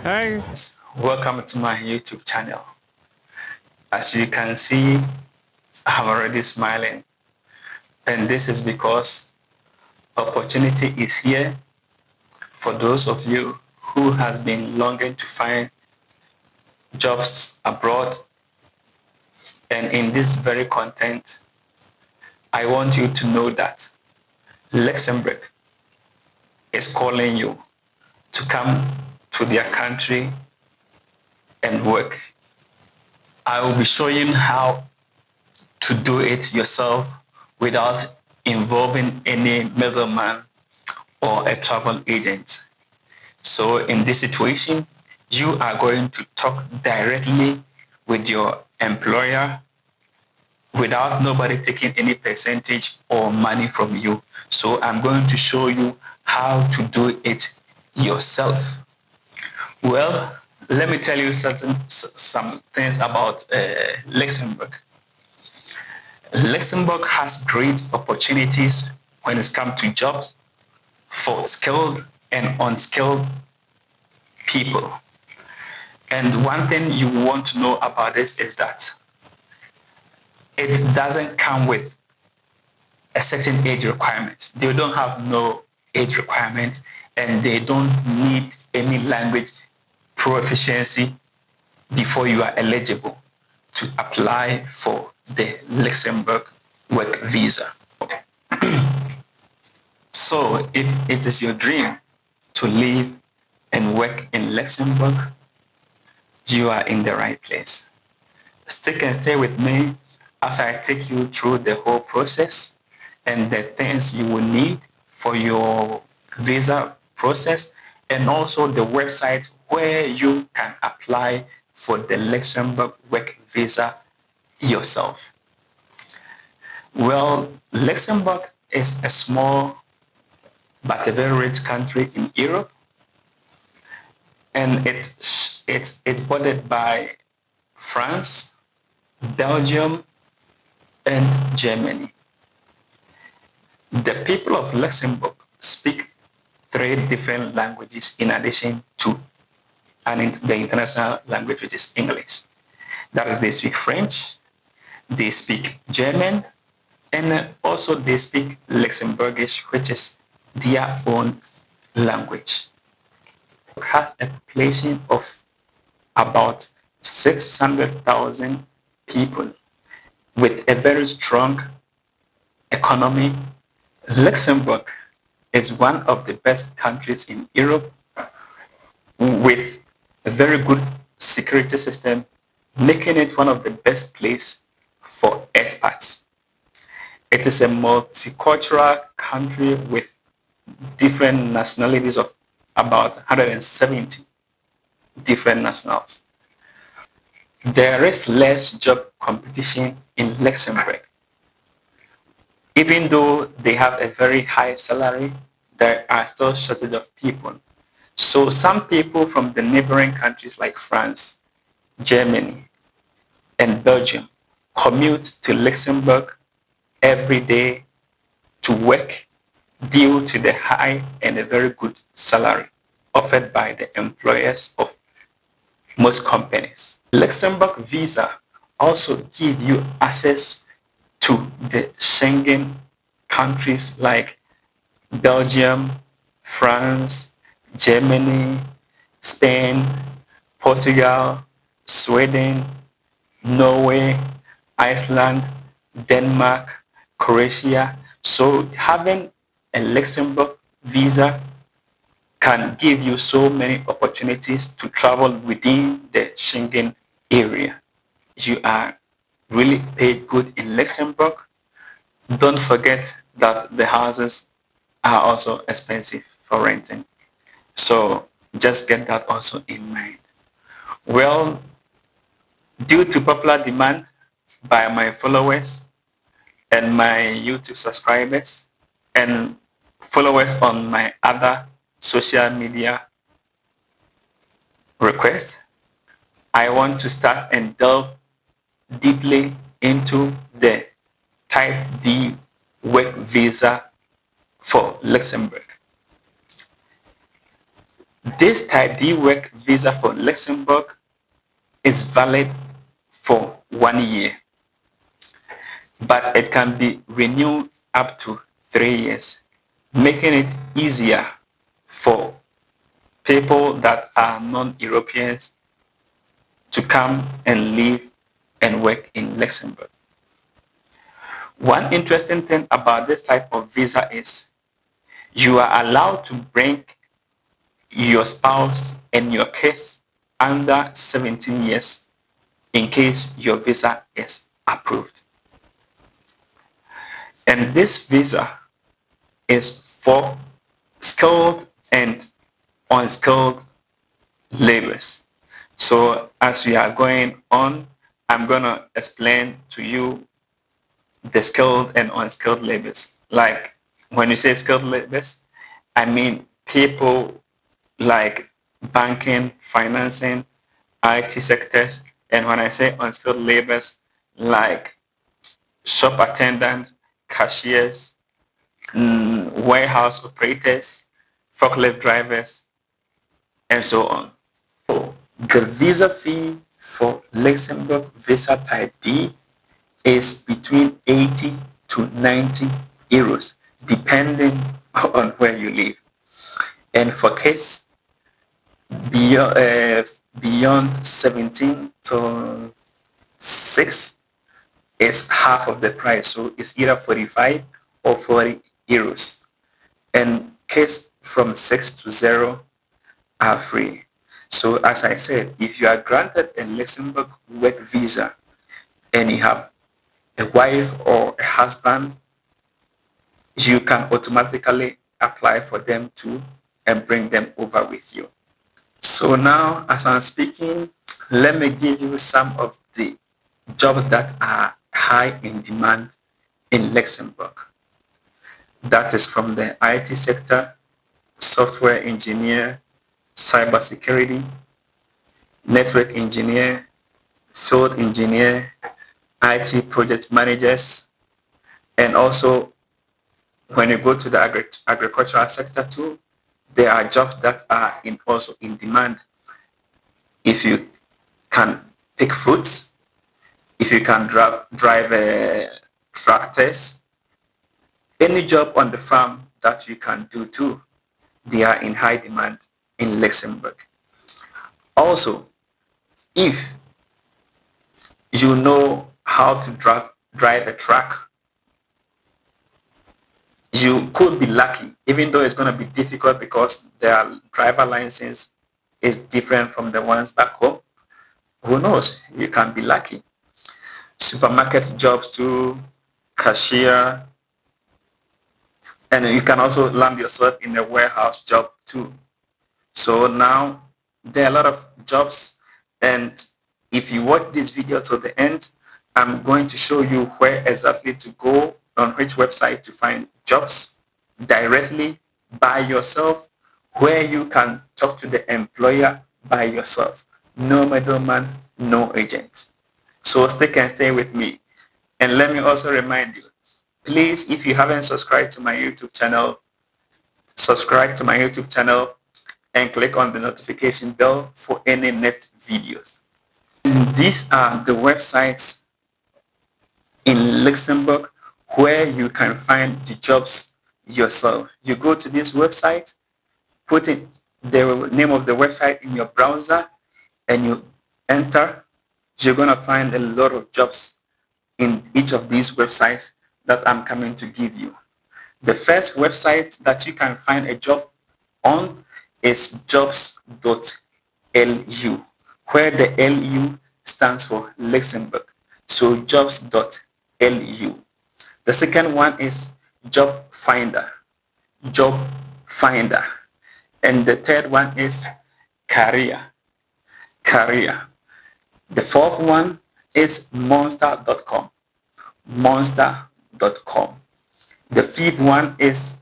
Hi, welcome to my YouTube channel. As you can see, I'm already smiling, and this is because opportunity is here for those of you who has been longing to find jobs abroad. And in this very content, I want you to know that Luxembourg is calling you to come to their country and work. I will be showing how to do it yourself without involving any middleman or a travel agent. So in this situation, you are going to talk directly with your employer without nobody taking any percentage or money from you. So I'm going to show you how to do it yourself. Well, let me tell you some things about Luxembourg. Luxembourg has great opportunities when it comes to jobs for skilled and unskilled people. And one thing you want to know about this is that it doesn't come with a certain age requirement. They don't have no age requirement, and they don't need any language proficiency before you are eligible to apply for the Luxembourg work visa. So if it is your dream to live and work in Luxembourg, you are in the right place. Stick and stay with me as I take you through the whole process and the things you will need for your visa process, and also the website where you can apply for the Luxembourg work visa yourself. Well, Luxembourg is a small but a very rich country in Europe, and it's bordered by France, Belgium, and Germany. The people of Luxembourg speak 3 different languages in addition to the international language, which is English. That is, they speak French, they speak German, and also they speak Luxembourgish, which is their own language. It has a population of about 600,000 people with a very strong economy. Luxembourg is one of the best countries in Europe with a very good security system, making it one of the best places for expats. It is a multicultural country with different nationalities of about 170 different nationals. There is less job competition in Luxembourg. Even though they have a very high salary, there are still shortage of people. So some people from the neighboring countries like France, Germany, and Belgium commute to Luxembourg every day to work due to the high and a very good salary offered by the employers of most companies. Luxembourg visa also give you access to the Schengen countries like Belgium, France, Germany, Spain, Portugal, Sweden, Norway, Iceland, Denmark, Croatia. So having a Luxembourg visa can give you so many opportunities to travel within the Schengen area. You are really paid good in Luxembourg. Don't forget that the houses are also expensive for renting. So just get that also in mind. Well, due to popular demand by my followers and my YouTube subscribers and followers on my other social media requests, I want to start and delve deeply into the Type D work visa for Luxembourg. This type D work visa for Luxembourg is valid for 1 year, but it can be renewed up to 3 years, making it easier for people that are non-Europeans to come and live and work in Luxembourg. One interesting thing about this type of visa is you are allowed to bring your spouse and your kids under 17 years in case your visa is approved. And this visa is for skilled and unskilled laborers. So as we are going on, I'm going to explain to you the skilled and unskilled laborers. Like when you say skilled laborers, I mean people like banking, financing, IT sectors. And when I say unskilled laborers, like shop attendants, cashiers, warehouse operators, forklift drivers, and so on. So the visa fee for Luxembourg visa type D is between 80 to 90 euros, depending on where you live. And for kids beyond 17 to 6, it's half of the price. So it's either 45 or 40 euros. And kids from 6 to 0 are free. So as I said, if you are granted a Luxembourg work visa and you have a wife or a husband, you can automatically apply for them too and bring them over with you. So now, as I'm speaking, let me give you some of the jobs that are high in demand in Luxembourg. That is from the IT sector, software engineer, cybersecurity, network engineer, field engineer, IT project managers, and also when you go to the agricultural sector too, there are jobs that are also in demand. If you can pick fruits, if you can drive tractors, any job on the farm that you can do too, they are in high demand in Luxembourg. Also, if you know how to drive a truck, you could be lucky, even though it's going to be difficult because their driver license is different from the ones back home. Who knows? You can be lucky. Supermarket jobs too, cashier, and you can also land yourself in a warehouse job too. So now there are a lot of jobs, and if you watch this video to the end, I'm going to show you where exactly to go, on which website to find jobs directly by yourself, where you can talk to the employer by yourself. No middleman, no agent. So stay with me. And let me also remind you, please, if you haven't subscribed to my YouTube channel, subscribe to my YouTube channel and click on the notification bell for any next videos. And these are the websites in Luxembourg where you can find the jobs yourself. You go to this website, put in the name of the website in your browser, and you enter. You're going to find a lot of jobs in each of these websites that I'm coming to give you. The first website that you can find a job on is jobs.lu, where the LU stands for Luxembourg. So jobs.lu. The second one is Job Finder. And the third one is Career. The fourth one is monster.com. The fifth one is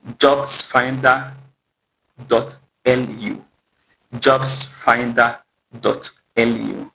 jobsfinder.lu.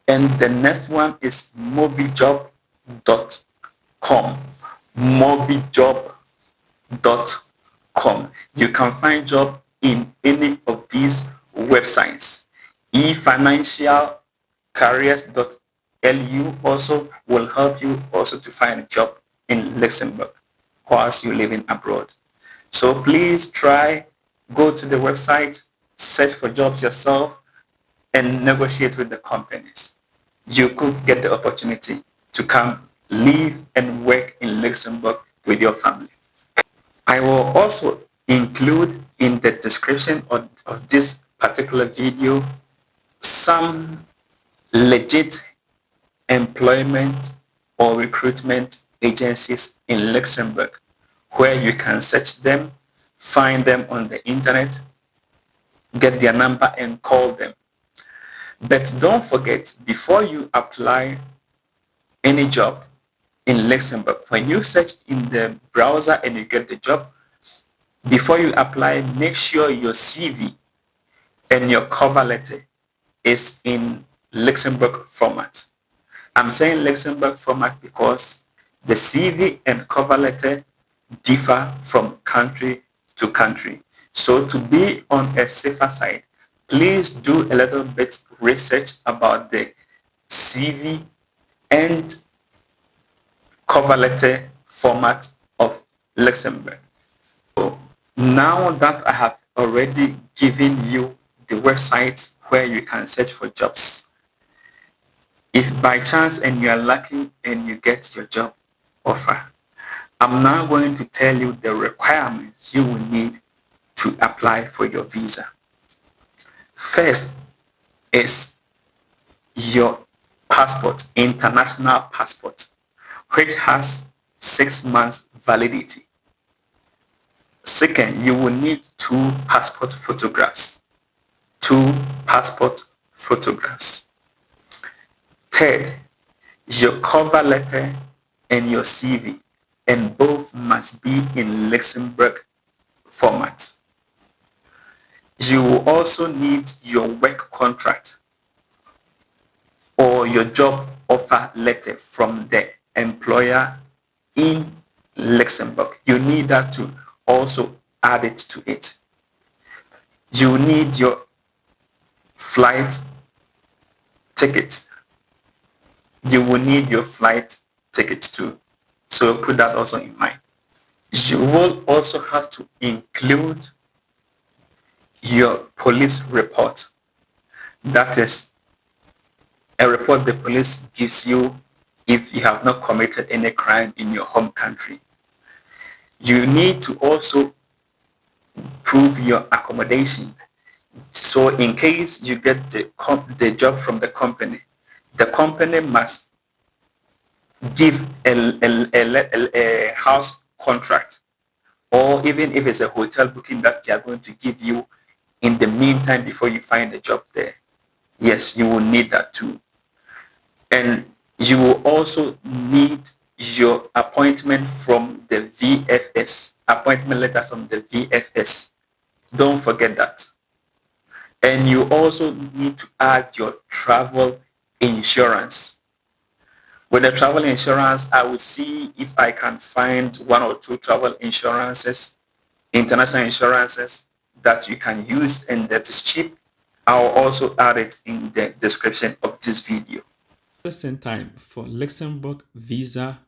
And the next one is moviejob.com. You can find job in any of these websites. eFinancialCareers.lu also will help you also to find a job in Luxembourg whilst you're living abroad. So please go to the website, search for jobs yourself, and negotiate with the companies. You could get the opportunity to come live and work in Luxembourg with your family. I will also include in the description of this particular video some legit employment or recruitment agencies in Luxembourg where you can search them, find them on the internet, get their number and call them. But don't forget, before you apply any job in Luxembourg, when you search in the browser and you get the job, before you apply, make sure your CV and your cover letter is in Luxembourg format. I'm saying Luxembourg format because the CV and cover letter differ from country to country. So to be on a safer side, please do a little bit research about the CV and cover letter format of Luxembourg. So now that I have already given you the website where you can search for jobs, if by chance and you are lucky and you get your job offer, I'm now going to tell you the requirements you will need to apply for your visa. First is your passport, international passport, which has 6 months validity. Second, you will need 2 passport photographs. 2 passport photographs. Third, your cover letter and your CV, and both must be in Luxembourg format. You will also need your work contract or your job offer letter from the employer in Luxembourg. You need that to also add it to it. You need your flight ticket. You will need your flight ticket too. So put that also in mind. You will also have to include your police report. That is a report the police gives you if you have not committed any crime in your home country. You need to also prove your accommodation. So in case you get the job from the company must give a house contract, or even if it's a hotel booking that they are going to give you in the meantime before you find a job there. Yes, you will need that too. And you will also need your appointment from the VFS, appointment letter from the VFS. Don't forget that. And you also need to add your travel insurance. With the travel insurance, I will see if I can find 1 or 2 travel insurances, international insurances that you can use and that is cheap. I'll also add it in the description of this video. Processing time for Luxembourg visa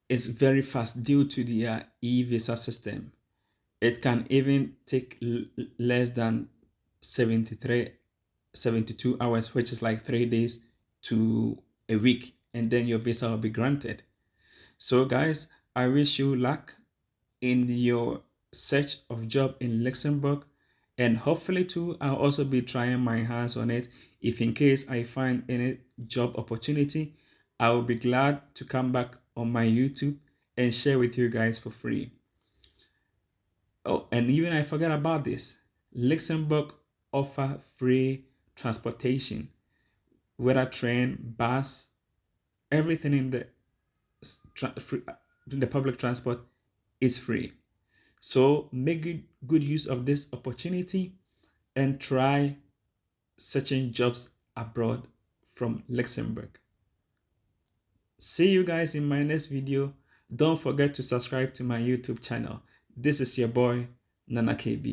is very fast due to their e-visa system. It can even take less than 72 hours, which is like 3 days to a week, and then your visa will be granted. So guys, I wish you luck in your search of job in Luxembourg, and hopefully too I'll also be trying my hands on it. If in case I find any job opportunity, I will be glad to come back on my YouTube and share with you guys for free. Oh, and even I forgot about this. Luxembourg offer free transportation, whether train, bus, everything in the public transport is free. So make good use of this opportunity and try searching jobs abroad from Luxembourg. See you guys in my next video. Don't forget to subscribe to my YouTube channel. This is your boy, Nana KB.